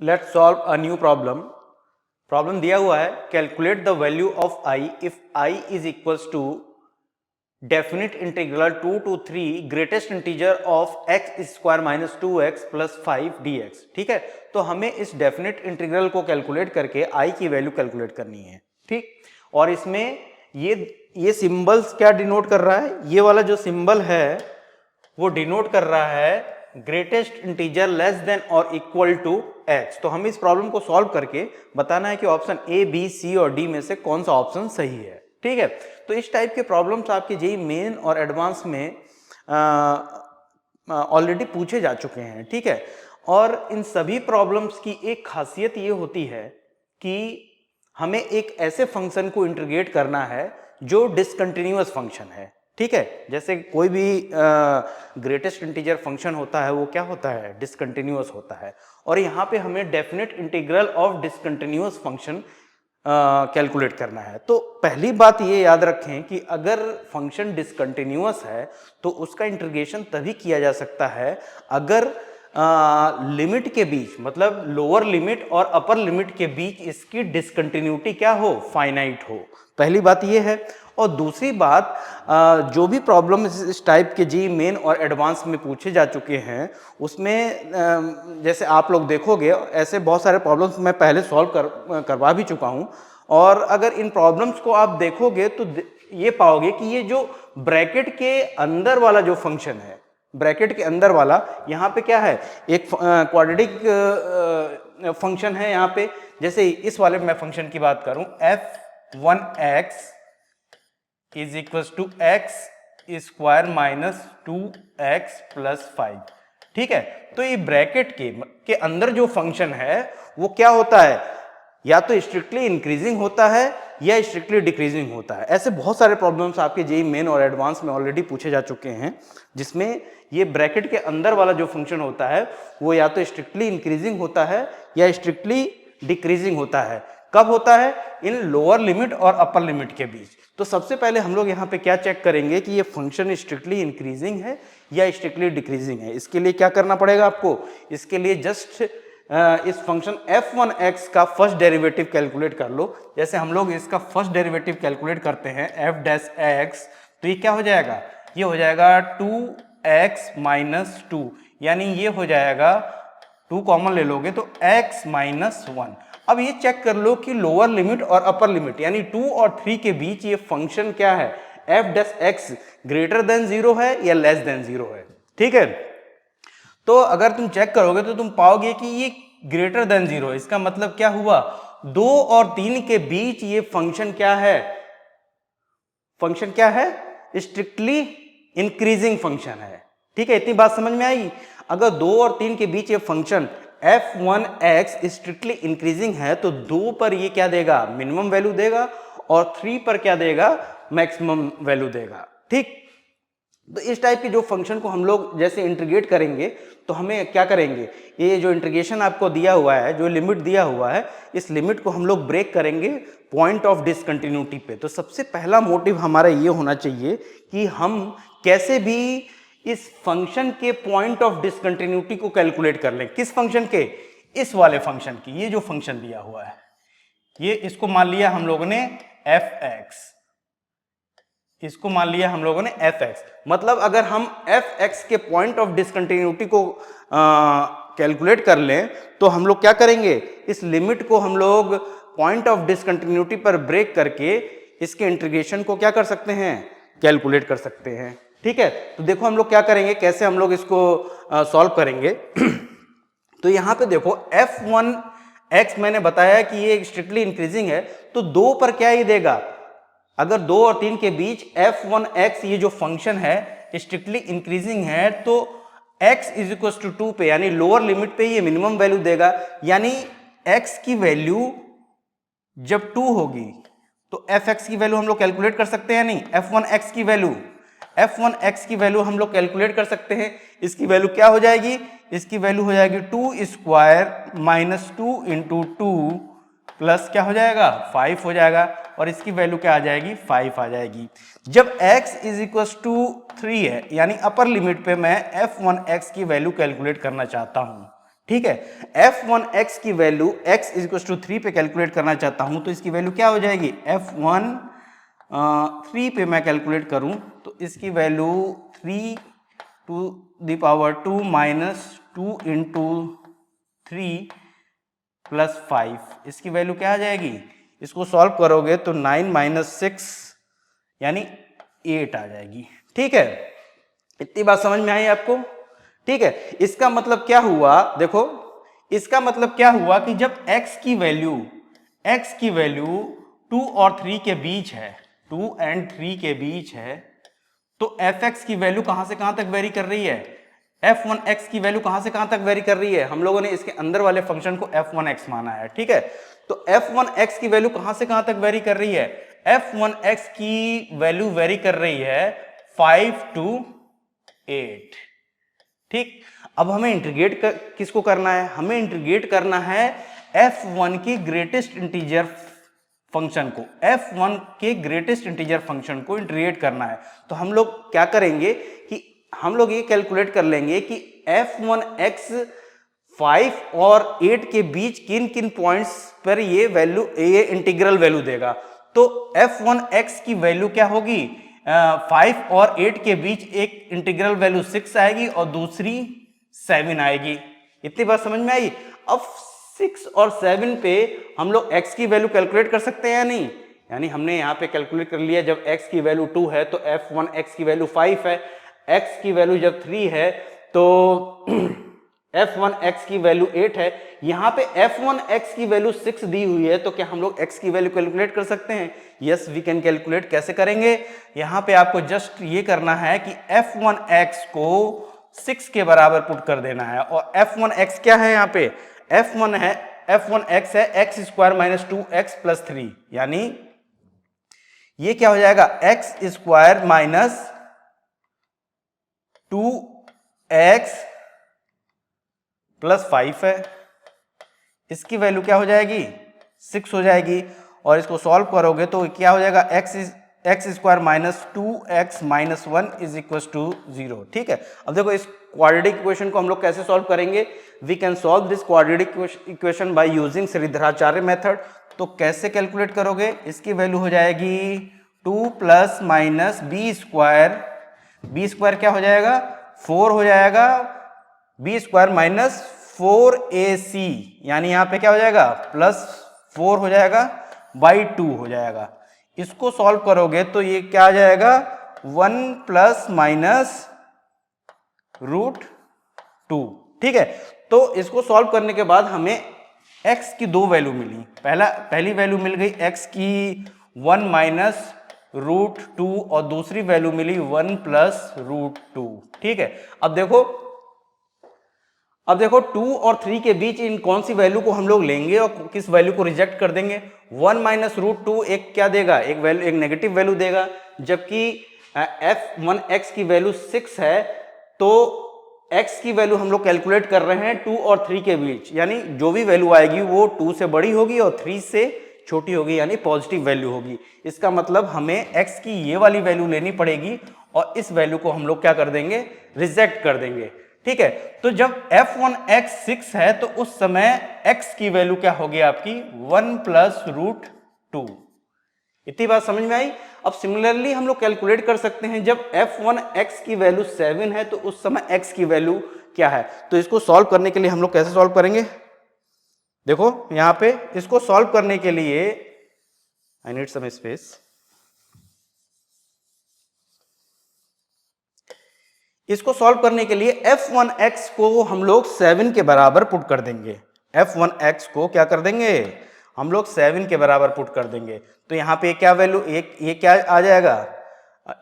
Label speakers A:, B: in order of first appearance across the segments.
A: Let's solve a new problem. Problem दिया हुआ है, calculate the value of I if I is equals to definite integral 2 to 3 greatest integer of x square minus 2x plus 5 dx। ठीक है, तो हमें इस definite integral को calculate करके आई की वैल्यू कैलकुलेट करनी है। ठीक, और इसमें ये सिंबल्स क्या डिनोट कर रहा है? ये वाला जो सिंबल है वो डिनोट कर रहा है ग्रेटेस्ट इंटीजर लेस देन और इक्वल टू एक्स। तो हमें इस प्रॉब्लम को सॉल्व करके बताना है कि ऑप्शन ए, बी, सी और डी में से कौन सा ऑप्शन सही है। ठीक है, तो इस टाइप के प्रॉब्लम्स आपके जेईई मेन और एडवांस में ऑलरेडी पूछे जा चुके हैं। ठीक है, और इन सभी प्रॉब्लम्स की एक खासियत ये होती है कि हमें एक ऐसे फंक्शन को इंटीग्रेट करना है जो डिसकंटिन्यूअस फंक्शन है। ठीक है, जैसे कोई भी ग्रेटेस्ट इंटीजर फंक्शन होता है वो क्या होता है? डिसकंटिन्यूअस होता है। और यहाँ पे हमें definite integral of discontinuous function calculate करना है। तो पहली बात ये याद रखें कि अगर फंक्शन डिसकंटिन्यूअस है तो उसका इंटीग्रेशन तभी किया जा सकता है अगर लिमिट के बीच, मतलब लोअर लिमिट और अपर लिमिट के बीच इसकी डिसकंटिन्यूटी क्या हो? फाइनाइट हो। पहली बात ये है। और दूसरी बात, जो भी प्रॉब्लम इस टाइप के जेईई मेन और एडवांस में पूछे जा चुके हैं उसमें जैसे आप लोग देखोगे ऐसे बहुत सारे प्रॉब्लम्स मैं पहले सॉल्व करवा भी चुका हूं। और अगर इन प्रॉब्लम्स को आप देखोगे तो ये पाओगे कि ये जो ब्रैकेट के अंदर वाला जो फंक्शन है, ब्रैकेट के अंदर वाला, यहाँ पे क्या है? एक क्वाड्रेटिक फंक्शन है यहाँ पे। जैसे इस वाले मैं फंक्शन की बात करूं, f1x is equal to x square minus 2x plus 5। ठीक है, तो ये ब्रैकेट के अंदर जो फंक्शन है वो क्या होता है? या तो स्ट्रिक्टली इंक्रीजिंग होता है या स्ट्रिक्टली डिक्रीजिंग होता है। ऐसे बहुत सारे प्रॉब्लम्स आपके जेईई मेन और एडवांस में ऑलरेडी पूछे जा चुके हैं जिसमें ये ब्रैकेट के अंदर वाला जो फंक्शन होता है वो या तो स्ट्रिक्टली इंक्रीजिंग होता है या स्ट्रिक्टली डिक्रीजिंग होता है। कब होता है? इन लोअर लिमिट और अपर लिमिट के बीच। तो सबसे पहले हम लोग यहाँ पे क्या चेक करेंगे कि ये फंक्शन स्ट्रिक्टली इंक्रीजिंग है या स्ट्रिक्टली डिक्रीजिंग है। इसके लिए क्या करना पड़ेगा आपको? इसके लिए जस्ट इस फंक्शन f1x का फर्स्ट डेरिवेटिव कैलकुलेट कर लो। जैसे हम लोग इसका फर्स्ट डेरिवेटिव कैलकुलेट करते हैं f डैश x, तो ये क्या हो जाएगा? ये हो जाएगा 2x माइनस 2, यानी ये हो जाएगा 2 कॉमन ले लोगे तो x माइनस 1। अब ये चेक कर लो कि लोअर लिमिट और अपर लिमिट यानी 2 और 3 के बीच ये फंक्शन क्या है? f dash x greater than 0 है या लेस देन 0 है। ठीक है, तो अगर तुम चेक करोगे तो तुम पाओगे कि ये ग्रेटर देन 0 है। इसका मतलब क्या हुआ? 2 और 3 के बीच ये फंक्शन क्या है? फंक्शन क्या है? स्ट्रिक्टली इंक्रीजिंग फंक्शन है। ठीक है, इतनी बात समझ में आई? अगर 2 और 3 के बीच ये फंक्शन f1x स्ट्रिक्टली इंक्रीजिंग है तो 2 पर ये क्या देगा? मिनिमम वैल्यू देगा, और 3 पर क्या देगा? मैक्सिमम वैल्यू देगा। ठीक, तो इस टाइप के जो फंक्शन को हम लोग जैसे इंटीग्रेट करेंगे तो हमें क्या करेंगे? ये जो इंटीग्रेशन आपको दिया हुआ है, जो लिमिट दिया हुआ है, इस लिमिट को हम लोग ब्रेक करेंगे पॉइंट ऑफ डिसकंटिन्यूटी पे। तो सबसे पहला मोटिव हमारा ये होना चाहिए कि हम कैसे भी इस फंक्शन के पॉइंट ऑफ डिसकंटिन्यूटी को कैलकुलेट कर लें। किस फंक्शन के? इस वाले फंक्शन की। ये जो फंक्शन दिया हुआ है ये, इसको मान लिया हम लोगों ने fx, इसको मान लिया हम लोगों ने fx। मतलब अगर हम fx के पॉइंट ऑफ डिसकंटिन्यूटी को कैलकुलेट कर लें तो हम लोग क्या करेंगे? इस लिमिट को हम लोग पॉइंट ऑफ डिसकंटिन्यूटी पर ब्रेक करके इसके इंटीग्रेशन को क्या कर सकते हैं? कैलकुलेट कर सकते हैं। ठीक है, तो देखो हम लोग क्या करेंगे, कैसे हम लोग इसको सॉल्व करेंगे। तो यहां पे देखो f1x मैंने बताया कि ये स्ट्रिक्टली इंक्रीजिंग है, तो 2 पर क्या ही देगा? अगर 2 और 3 के बीच f1x ये जो फंक्शन है स्ट्रिक्टली इंक्रीजिंग है तो x इज इक्वल टू 2 पे यानी लोअर लिमिट पे ये मिनिमम वैल्यू देगा। यानी x की वैल्यू जब 2 होगी तो fx की वैल्यू हम लोग कैलकुलेट कर सकते हैं नहीं? f1x की वैल्यू हम लोग कैलकुलेट कर सकते हैं। इसकी वैल्यू क्या हो जाएगी? इसकी वैल्यू हो जाएगी 2 स्क्वायर माइनस 2 इंटू 2 प्लस क्या हो जाएगा? 5 हो जाएगा, और इसकी वैल्यू क्या आ जाएगी? 5 आ जाएगी। जब x इज इक्वल टू 3 है यानी अपर लिमिट पे मैं f1x की वैल्यू कैलकुलेट करना चाहता हूं। ठीक है। f1x की वैल्यू x इक्वल टू 3 पे कैलकुलेट करना चाहता हूं तो इसकी वैल्यू क्या हो जाएगी, f1 3 पे मैं कैलकुलेट करूं तो इसकी value 3 to the power 2 minus 2 into 3 plus 5, इसकी वैल्यू क्या आ जाएगी, इसको सॉल्व करोगे तो 9 माइनस 6 यानी 8 आ जाएगी। ठीक है, इतनी बात समझ में आई आपको? ठीक है, इसका मतलब क्या हुआ, देखो इसका मतलब क्या हुआ कि जब x की वैल्यू 2 और 3 के बीच है, 2 एंड 3 के बीच है, तो fx की वैल्यू कहां से कहां तक वेरी कर रही है, f1x की वैल्यू कहां से कहां तक वेरी कर रही है, हम लोगों ने इसके अंदर वाले फंक्शन को f1x माना है। ठीक है, तो f1x की वैल्यू कहां से कहां तक वेरी कर रही है, f1x की वैल्यू वेरी कर रही है 5 to 8। ठीक, अब हमें इंटीग्रेट किसको करना है, हमें इंटीग्रेट करना है f1 की ग्रेटेस्ट इंटीजर फंक्शन को, f1 के ग्रेटेस्ट इंटीजर फंक्शन को इंटीग्रेट करना है। तो हम लोग क्या करेंगे कि हम लोग ये कैलकुलेट कर लेंगे कि f1x 5 और 8 के बीच किन किन पॉइंट्स पर ये इंटीग्रल वैल्यू देगा। तो f1x की वैल्यू क्या होगी, 5 और 8 के बीच एक इंटीग्रल वैल्यू 6 आएगी और दूसरी 7 आएगी। इतनी बात समझ में आई? अब 6 और 7 पे हम लोग x की वैल्यू कैलकुलेट कर सकते हैं या नहीं, यानी हमने यहाँ पे कैलकुलेट कर लिया, जब x की वैल्यू 2 है तो f1x की वैल्यू 5 है, x की वैल्यू जब 3 है तो f1x की वैल्यू 8 है। यहाँ पे f1x की वैल्यू 6 दी हुई है, तो क्या हम लोग x की वैल्यू कैलकुलेट कर सकते हैं? Yes we can calculate. कैसे करेंगे, यहाँ पे आपको जस्ट ये करना है कि f1x को 6 के बराबर पुट कर देना है, और f1x क्या है, यहाँ पे f1x है x square minus 2x plus 3, यानी ये क्या हो जाएगा, x square minus 2x plus 5 है, इसकी वैल्यू क्या हो जाएगी, 6 हो जाएगी, और इसको सॉल्व करोगे तो क्या हो जाएगा, x square minus 2x minus 1 is equal to 0। ठीक है, अब देखो इस क्वाड्रेटिक इक्वेशन को हम लोग कैसे सॉल्व करेंगे, we can solve this quadratic equation by using Shridharacharya method. तो कैसे कैलकुलेट करोगे, इसकी वैल्यू हो जाएगी 2 प्लस माइनस बी स्क्वायर क्या हो जाएगा, 4 हो जाएगा, बी स्क्वायर माइनस 4ac, यानी यहां पे क्या हो जाएगा, प्लस 4 हो जाएगा बाई 2 हो जाएगा। इसको सॉल्व करोगे तो ये क्या आ जाएगा, 1 प्लस माइनस रूट 2। ठीक है, तो इसको सॉल्व करने के बाद हमें x की दो वैल्यू मिली, पहली वैल्यू मिल गई x की 1 माइनस रूट 2 और दूसरी वैल्यू मिली 1 प्लस रूट 2। ठीक है, अब देखो 2 और 3 के बीच इन कौन सी वैल्यू को हम लोग लेंगे और किस वैल्यू को रिजेक्ट कर देंगे। 1 माइनस रूट 2 एक क्या देगा, एक नेगेटिव वैल्यू देगा, जबकि f1x की वैल्यू 6 है, तो x की वैल्यू हम लोग कैलकुलेट कर रहे हैं 2 और 3 के बीच, यानी जो भी वैल्यू आएगी वो 2 से बड़ी होगी और 3 से छोटी होगी, यानी पॉजिटिव वैल्यू होगी। इसका मतलब हमें x की ये वाली वैल्यू लेनी पड़ेगी और इस वैल्यू को हम लोग क्या कर देंगे, रिजेक्ट कर देंगे। ठीक है, तो जब f1x 6 है तो उस समय x की वैल्यू क्या होगी आपकी, 1 प्लस रूट 2। इतनी बात समझ में आई? अब सिमिलरली हम लोग कैलकुलेट कर सकते हैं, जब f1x की वैल्यू 7 है तो उस समय x की वैल्यू क्या है। तो इसको सॉल्व करने के लिए हम लोग कैसे सॉल्व करेंगे, देखो यहां पे इसको सॉल्व करने के लिए आई नीड सम स्पेस, इसको सॉल्व करने के लिए f1x को हम लोग 7 के बराबर पुट कर देंगे, f1x को क्या कर देंगे, हम लोग 7 के बराबर पुट कर देंगे। तो यहाँ पे क्या वैल्यू, ये क्या आ जाएगा,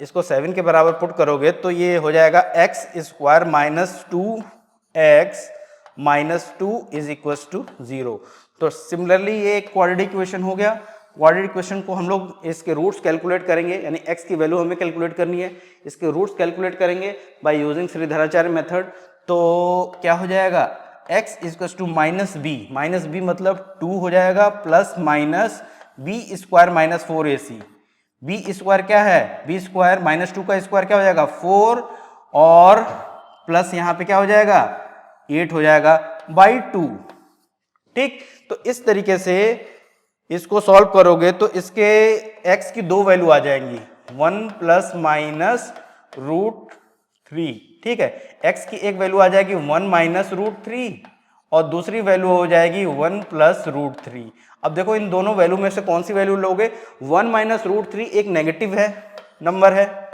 A: इसको 7 के बराबर पुट करोगे तो ये हो जाएगा x square minus 2x minus 2 is equal to 0। तो सिमिलरली ये एक क्वाड्रेटिक इक्वेशन हो गया। क्वाड्रेटिक इक्वेशन को हम लोग इसके रूट्स कैलकुलेट करेंगे, यानी x की वैल्यू हमें कैलकुलेट करनी है, इसके रूट्स कैलकुलेट करेंगे बाय यूजिंग श्रीधराचार्य मेथड। तो क्या हो जाएगा, x equal to minus B मतलब 2 हो जाएगा, plus minus B square minus 4ac, B square क्या है, बी स्क्वायर माइनस 2 का स्क्वायर क्या हो जाएगा 4, और प्लस यहाँ पे क्या हो जाएगा 8 हो जाएगा बाई 2। ठीक, तो इस तरीके से इसको सॉल्व करोगे तो इसके x की दो वैल्यू आ जाएंगी, 1 प्लस माइनस रूट 3। ठीक है, x की एक वैल्यू आ जाएगी 1 माइनस रूट 3 और दूसरी वैल्यू हो जाएगी 1 प्लस रूट 3। अब देखो इन दोनों वैल्यू में से कौन सी वैल्यू लोगे, 1 माइनस रूट 3 एक नेगेटिव है नंबर है,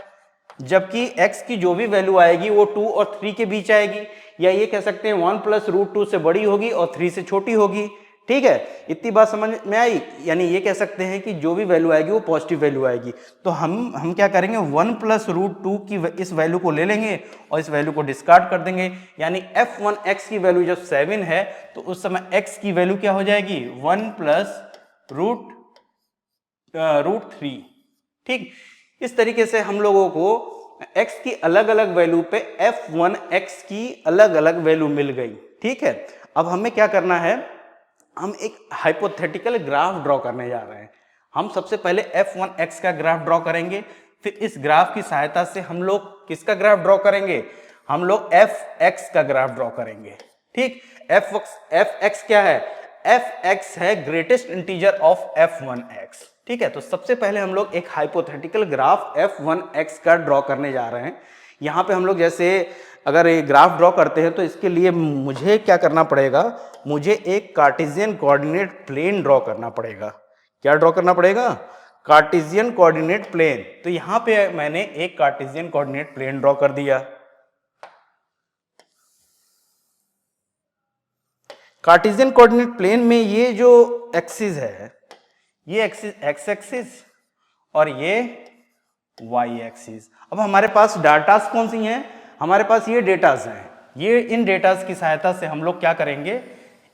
A: जबकि x की जो भी वैल्यू आएगी वो 2 और 3 के बीच आएगी, या ये कह सकते हैं 1 प्लस रूट 2 से बड़ी होगी और 3 से छोटी होगी। ठीक है, इतनी बात समझ में आई, यानी ये कह सकते हैं कि जो भी वैल्यू आएगी वो पॉजिटिव वैल्यू आएगी। तो हम क्या करेंगे, 1 प्लस रूट 2 की इस वैल्यू को ले लेंगे और इस वैल्यू को डिस्कार्ड कर देंगे, यानी f1x की वैल्यू जब 7 है तो उस समय x की वैल्यू क्या हो जाएगी, 1 प्लस रूट 3। ठीक, इस तरीके से हम लोगों को x की अलग अलग वैल्यू पे f1x की अलग अलग वैल्यू मिल गई। ठीक है, अब हमें क्या करना है, हम एक हाइपोथेटिकल ग्राफ ड्रॉ करने जा रहे हैं। हम सबसे पहले f1x का ग्राफ ड्रॉ करेंगे, फिर इस ग्राफ की सहायता से हम लोग किसका ग्राफ ड्रॉ करेंगे, हम लोग fx का ग्राफ ड्रॉ करेंगे। ठीक, fx क्या है, fx है ग्रेटेस्ट इंटीजर ऑफ f1x। ठीक है, तो सबसे पहले हम लोग एक हाइपोथेटिकल ग्राफ f1x का ड्रॉ करने जा रहे हैं। यहाँ पे हम लोग जैसे अगर ये ग्राफ ड्रॉ करते हैं तो इसके लिए मुझे क्या करना पड़ेगा, मुझे एक कार्टेशियन कोऑर्डिनेट प्लेन ड्रॉ करना पड़ेगा। क्या ड्रॉ करना पड़ेगा, कार्टेशियन कोऑर्डिनेट प्लेन। तो यहाँ पे मैंने एक कार्टेशियन कोऑर्डिनेट प्लेन ड्रॉ कर दिया। कार्टेशियन कोऑर्डिनेट प्लेन में ये जो एक्सिस है, ये एक्सिस x एक्सिस और ये y एक्सिस। अब हमारे पास डाटास कौन सी हैं, हमारे पास ये डेटास हैं। ये इन डेटास की सहायता से हम लोग क्या करेंगे,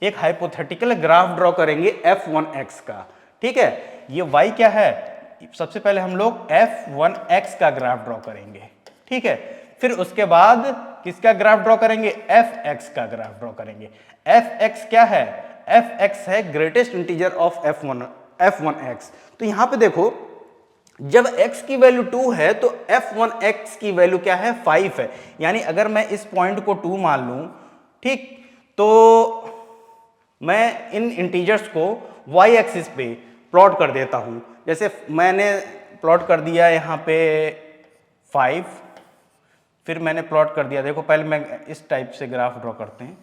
A: एक हाइपोथेटिकल ग्राफ ड्रॉ करेंगे f1x का। ठीक है, ये y क्या है, सबसे पहले हम लोग f1x का ग्राफ ड्रॉ करेंगे। ठीक है, फिर उसके बाद किसका ग्राफ ड्रॉ करेंगे, fx का ग्राफ ड्रॉ करेंगे। fx क्या है, fx है ग्रेटेस्ट इंटीजर ऑफ f1x। तो यहां पे देखो जब x की वैल्यू 2 है तो f1x की वैल्यू क्या है, 5 है। यानी अगर मैं इस पॉइंट को 2 मान लूं, ठीक, तो मैं इन इंटीजर्स को y एक्सिस पे प्लॉट कर देता हूं। जैसे मैंने प्लॉट कर दिया यहाँ पे 5, फिर मैंने प्लॉट कर दिया, देखो पहले मैं इस टाइप से ग्राफ ड्रॉ करते हैं,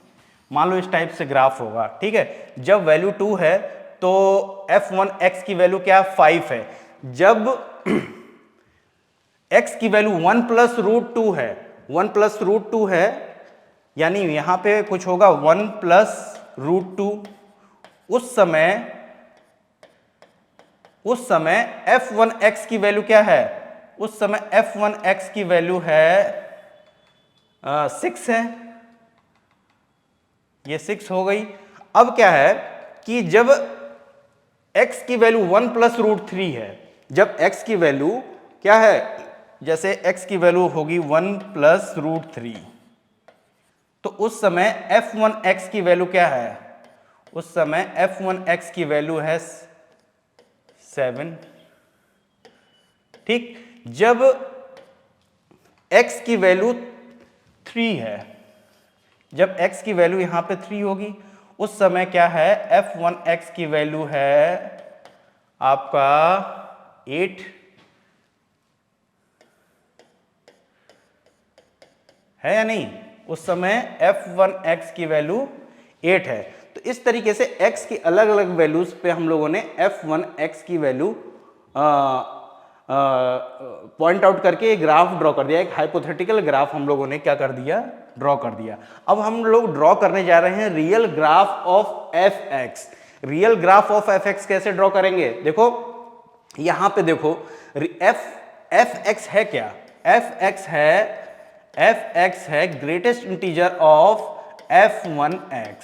A: मान लो इस टाइप से ग्राफ होगा। ठीक है, जब वैल्यू 2 है तो f1x की वैल्यू क्या, 5 है। जब x की वैल्यू 1 प्लस रूट 2 है, 1 प्लस रूट 2 है, यानी यहां पे कुछ होगा 1 प्लस रूट 2, उस समय f1x की वैल्यू क्या है, उस समय f1x की वैल्यू है 6 है, ये 6 हो गई। अब क्या है कि जब x की वैल्यू 1 प्लस रूट 3 है, जब x की वैल्यू क्या है, जैसे x की वैल्यू होगी 1 प्लस रूट 3, तो उस समय f1x की वैल्यू क्या है, उस समय f1x की वैल्यू है 7। ठीक, जब x की वैल्यू 3 है, जब x की वैल्यू यहां पे 3 होगी, उस समय क्या है, f1x की वैल्यू है आपका 8 है या नहीं, उस समय f1x की वैल्यू 8 है। तो इस तरीके से x की अलग अलग वैल्यूज पे हम लोगों ने f1x की वैल्यू पॉइंट आउट करके एक ग्राफ ड्रॉ कर दिया, एक हाइपोथेटिकल ग्राफ हम लोगों ने क्या कर दिया, ड्रॉ कर दिया। अब हम लोग ड्रॉ करने जा रहे हैं real graph of fx। Real graph of fx कैसे ड्रॉ करेंगे, देखो यहां पे देखो fx है क्या, fx है ग्रेटेस्ट इंटीजर ऑफ f1x।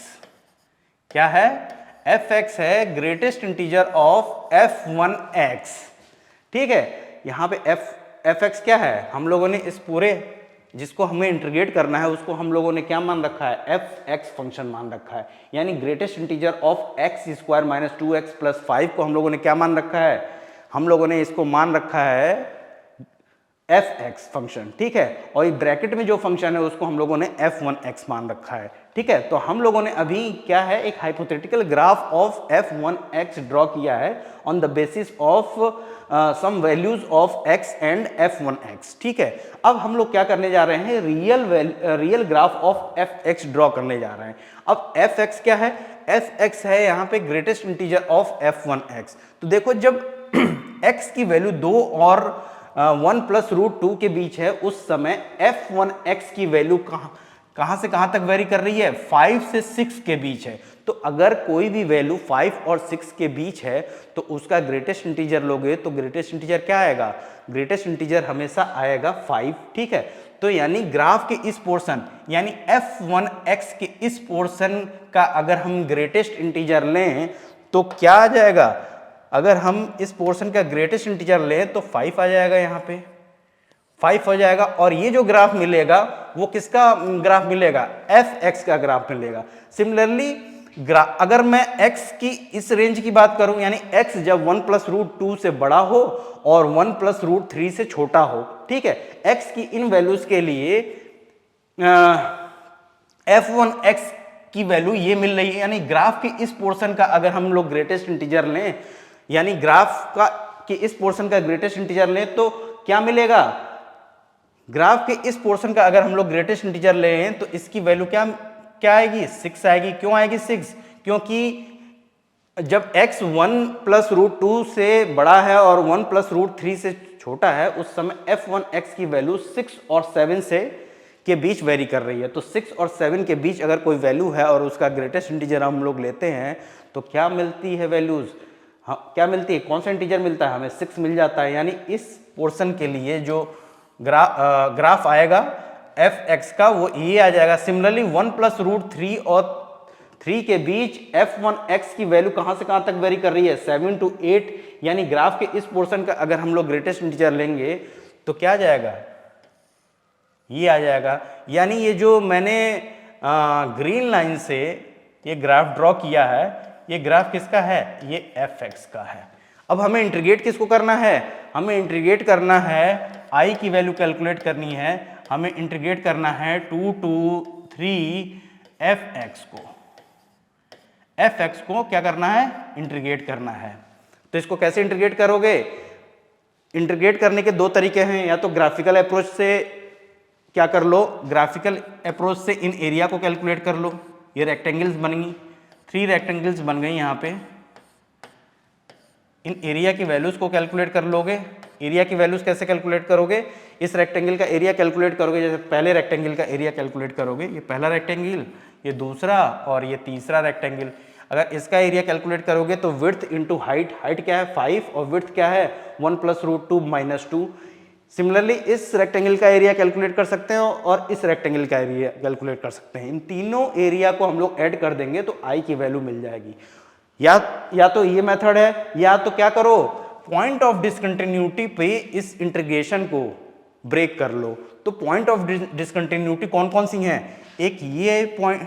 A: क्या है, fx है ग्रेटेस्ट इंटीजर ऑफ f1x। ठीक है, यहां पे fx क्या है, हम लोगों ने इस पूरे जिसको हमें इंटीग्रेट करना है उसको हम लोगों ने क्या मान रखा है, fx फंक्शन मान रखा है। यानी greatest integer of x square minus 2x plus 5 को हम लोगों ने क्या मान रखा है, हम लोगों ने इसको मान रखा है f(x) फंक्शन, ठीक है, और ये ब्रैकेट में जो फंक्शन है उसको हम लोगों ने f1x मान रखा है, ठीक है। तो हम लोगों ने अभी क्या है, एक hypothetical graph of f1x draw किया है on the basis of some values of x and f1x, ठीक है। अब हम लोग क्या करने जा रहे हैं, real graph of f(x) draw करने जा रहे हैं। अब f(x) क्या है, f(x) है यहाँ पे ग्रेटेस्ट इंटीजर ऑफ f1x। तो देखो जब x की वैल्यू 2 और 1 प्लस रूट 2 के बीच है, उस समय f1x की वैल्यू कहां से कहां तक वेरी कर रही है, 5 से 6 के बीच है। तो अगर कोई भी वैल्यू 5 और 6 के बीच है तो उसका ग्रेटेस्ट इंटीजर लोगे तो ग्रेटेस्ट इंटीजर क्या आएगा, ग्रेटेस्ट इंटीजर हमेशा आएगा 5, ठीक है। तो यानी ग्राफ के इस पोर्शन यानी f1x के इस पोर्शन का अगर हम ग्रेटेस्ट इंटीजर लें तो क्या आ जाएगा, अगर हम इस पोर्शन का ग्रेटेस्ट इंटीजर लें तो 5 आ जाएगा, यहाँ पे 5 हो जाएगा। और ये जो ग्राफ मिलेगा वो किसका ग्राफ मिलेगा, f(x) का ग्राफ मिलेगा। सिमिलरली अगर मैं x की इस रेंज की बात करूं, यानी x जब 1 प्लस रूट 2 से बड़ा हो और 1 प्लस रूट 3 से छोटा हो, ठीक है, x की इन वैल्यूज के लिए f1x की वैल्यू ये मिल रही है। यानी ग्राफ के इस पोर्शन का अगर हम लोग ग्रेटेस्ट इंटीजर लें, यानी ग्राफ का कि इस पोर्शन का ग्रेटेस्ट इंटीजर लें तो क्या मिलेगा, ग्राफ के इस पोर्शन का अगर हम लोग ग्रेटेस्ट इंटीजर लें तो इसकी वैल्यू क्या आएगी, 6 आएगी। क्यों आएगी 6, क्योंकि जब x 1 प्लस रूट 2 से बड़ा है और 1 प्लस रूट 3 से छोटा है, उस समय f1x की वैल्यू 6 और 7 से के बीच वेरी कर रही है। तो 6 और 7 के बीच अगर कोई वैल्यू है और उसका ग्रेटेस्ट इंटीजर हम लोग लेते हैं तो क्या मिलती है वैल्यूज, क्या मिलती है, कौन सा इंटीजर मिलता है हमें, 6 मिल जाता है। यानी इस पोर्शन के लिए जो ग्राफ आएगा f(x) का वो ये आ जाएगा। सिमिलरली 1 प्लस रूट 3 और 3 के बीच f1x की वैल्यू कहां से कहां तक वेरी कर रही है, 7 to 8। यानी ग्राफ के इस पोर्शन का अगर हम लोग ग्रेटेस्ट इंटीजर लेंगे तो क्या आ जाएगा, ये आ जाएगा। यानी ये जो मैंने ग्रीन लाइन से ये ग्राफ ड्रॉ किया है, ये ग्राफ किसका है, ये f(x) का है। अब हमें इंटीग्रेट किसको करना है, हमें इंटीग्रेट करना है, i की वैल्यू कैलकुलेट करनी है, हमें इंटीग्रेट करना है 2 to 3 f(x) को, f(x) को क्या करना है, इंटीग्रेट करना है। तो इसको कैसे इंटीग्रेट करोगे, इंटीग्रेट करने के दो तरीके हैं, या तो ग्राफिकल अप्रोच से क्या कर लो, ग्राफिकल अप्रोच से इन एरिया को कैलकुलेट कर लो। ये रेक्टेंगल्स बन गई, 3 रेक्टेंगल्स बन गई यहाँ पे, इन एरिया की वैल्यूज को कैलकुलेट कर लोगे। एरिया की वैल्यूज कैसे कैलकुलेट करोगे, इस रेक्टेंगल का एरिया कैलकुलेट करोगे, जैसे पहले रेक्टेंगल का एरिया कैलकुलेट करोगे, ये पहला रेक्टेंगल, ये दूसरा और ये तीसरा रेक्टेंगल। अगर इसका एरिया कैलकुलेट करोगे तो विड्थ इंटू हाइट, हाइट क्या है 5 और विड्थ क्या है 1 प्लस रूट 2 माइनस 2। सिमिलरली इस रेक्टेंगल का एरिया कैलकुलेट कर सकते हैं और इस रेक्टेंगल का एरिया कैलकुलेट कर सकते हैं। इन तीनों एरिया को हम लोग ऐड कर देंगे तो आई की वैल्यू मिल जाएगी। या तो ये मेथड है, या तो क्या करो, पॉइंट ऑफ डिसकंटिन्यूटी पे इस इंटीग्रेशन को ब्रेक कर लो। तो पॉइंट ऑफ डिसकंटिन्यूटी कौन कौन सी हैं, एक ये पॉइंट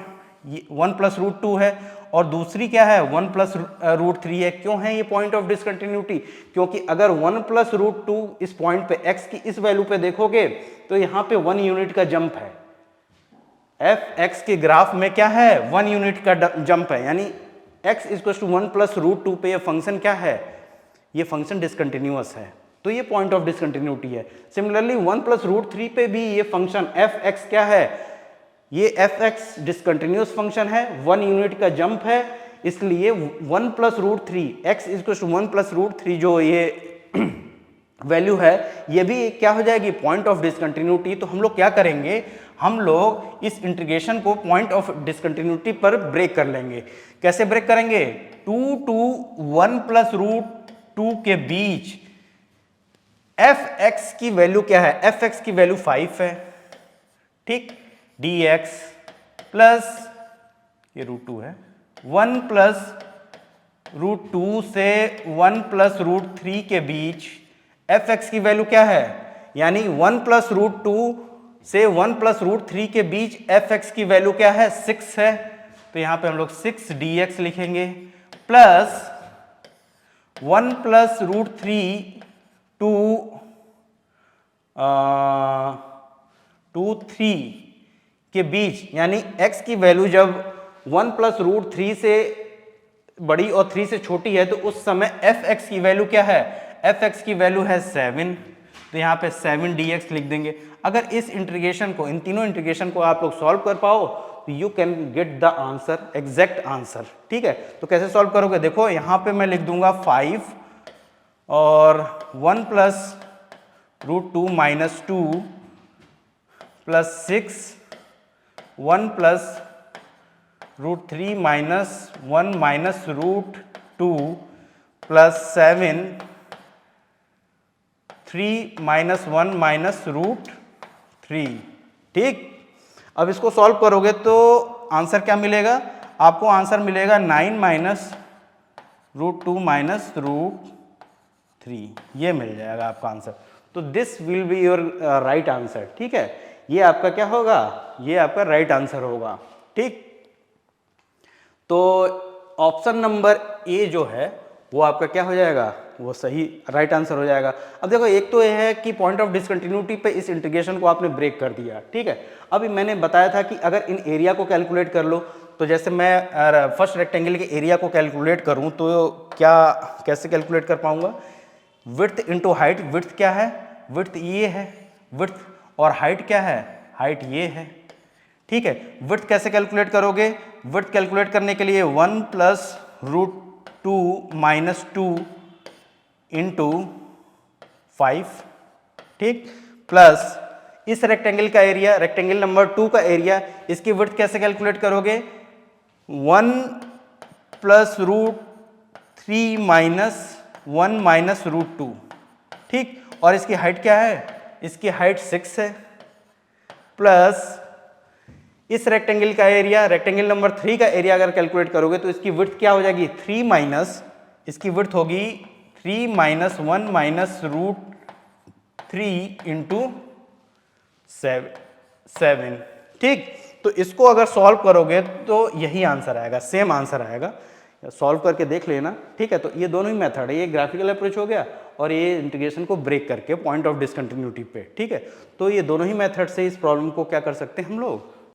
A: 1 प्लस रूट 2 है और दूसरी क्या है 1 प्लस रूट 3 है। क्यों है ये पॉइंट ऑफ डिसकंटिन्यूटी, क्योंकि अगर 1 प्लस रूट 2 इस पॉइंट पे x की इस वैल्यू पे देखोगे तो यहाँ पे 1 यूनिट का जंप है, f(x) के ग्राफ में क्या है 1 यूनिट का जंप है। यानी x equal to 1 plus root 2 पे ये फंक्शन क्या है, ये फंक्शन डिसकंटिन्यूअस है, तो ये पॉइंट ऑफ डिसकंटिन्यूटी है। सिमिलरली 1 प्लस रूट 3 पे भी ये फंक्शन f(x) क्या है, ये f(x) डिसकंटिन्यूअस फंक्शन है, 1 यूनिट का जंप है, इसलिए 1 plus root 3 x equal to 1 plus root 3 जो ये वैल्यू है ये भी क्या हो जाएगी पॉइंट ऑफ डिसकंटिन्यूटी। तो हम लोग क्या करेंगे, हम लोग इस इंटीग्रेशन को पॉइंट ऑफ डिसकंटिन्यूटी पर ब्रेक कर लेंगे। कैसे ब्रेक करेंगे, 2 to 1 प्लस रूट 2 के बीच f(x) की वैल्यू क्या है, f(x) की वैल्यू 5 है, ठीक, dx प्लस ये रूट 2 है, 1 प्लस रूट 2 से 1 प्लस रूट 3 के बीच f(x) की वैल्यू क्या है, यानी 1 प्लस रूट 2 से 1 प्लस रूट 3 के बीच f(x) की वैल्यू क्या है 6 है। तो यहां पे हम लोग 6 dx लिखेंगे प्लस 1 प्लस रूट 3 टू 2 3 के बीच, यानी x की वैल्यू जब 1 प्लस रूट 3 से बड़ी और 3 से छोटी है तो उस समय fx की वैल्यू क्या है, fx की वैल्यू है 7, तो यहाँ पे 7 dx लिख देंगे। अगर इस इंटीग्रेशन को, इन तीनों इंटीग्रेशन को आप लोग सॉल्व कर पाओ तो you can get the answer, exact answer. ठीक है, तो कैसे सॉल्व करोगे, देखो यहाँ पे मैं लिख दूंगा 5 और 1 plus root 2 minus 2 plus 6, 1 plus root 3 minus 1 minus root 2 plus 7, 3 minus 1 minus root 3। ठीक, अब इसको सॉल्व करोगे तो आंसर क्या मिलेगा, आपको आंसर मिलेगा 9 माइनस रूट 2 माइनस रूट 3, ये मिल जाएगा आपका आंसर। तो this will be your right answer. ठीक है, ये आपका क्या होगा, ये आपका राइट आंसर होगा। ठीक, तो ऑप्शन नंबर ए जो है वो आपका क्या हो जाएगा, वो सही राइट आंसर हो जाएगा। अब देखो, एक तो ये है कि पॉइंट ऑफ डिसकंटिन्यूटी पे इस इंटीग्रेशन को आपने ब्रेक कर दिया। ठीक है, अभी मैंने बताया था कि अगर इन एरिया को कैलकुलेट कर लो, तो जैसे मैं फर्स्ट रेक्टेंगल के एरिया को कैलकुलेट करूं तो क्या, कैसे कैलकुलेट कर पाऊंगा, विड्थ इंटू हाइट। विड्थ क्या है, विड्थ ये है विड्थ, और हाइट क्या है, हाइट ये है। ठीक है, विड्थ कैसे कैलकुलेट करोगे, विड्थ कैलकुलेट करने के लिए 1 प्लस रूट 2 माइनस 2 इंटू 5, ठीक, प्लस इस रेक्टेंगल का एरिया, रेक्टेंगल नंबर 2 का एरिया, इसकी विड्थ कैसे कैलकुलेट करोगे, 1 plus root 3 minus 1 minus root 2। ठीक, और इसकी हाइट क्या है, इसकी हाइट 6 है, प्लस इस रेक्टेंगल का एरिया, रेक्टेंगल नंबर 3 का एरिया अगर कैलकुलेट करोगे तो इसकी विड्थ क्या हो जाएगी, 3 माइनस, इसकी विड्थ होगी 3 माइनस 1 माइनस रूट 3 इंटू 7। ठीक, तो इसको अगर सॉल्व करोगे तो यही आंसर आएगा, सेम आंसर आएगा। सॉल्व करके देख लेना। ठीक है, तो ये दोनों ही मेथड है, ये ग्राफिकल अप्रोच हो गया और ये इंटीग्रेशन को ब्रेक करके पॉइंट ऑफ डिसकंटिन्यूटी पे। ठीक है, तो ये दोनों ही मेथड से इस प्रॉब्लम को क्या कर सकते हैं हम लोग,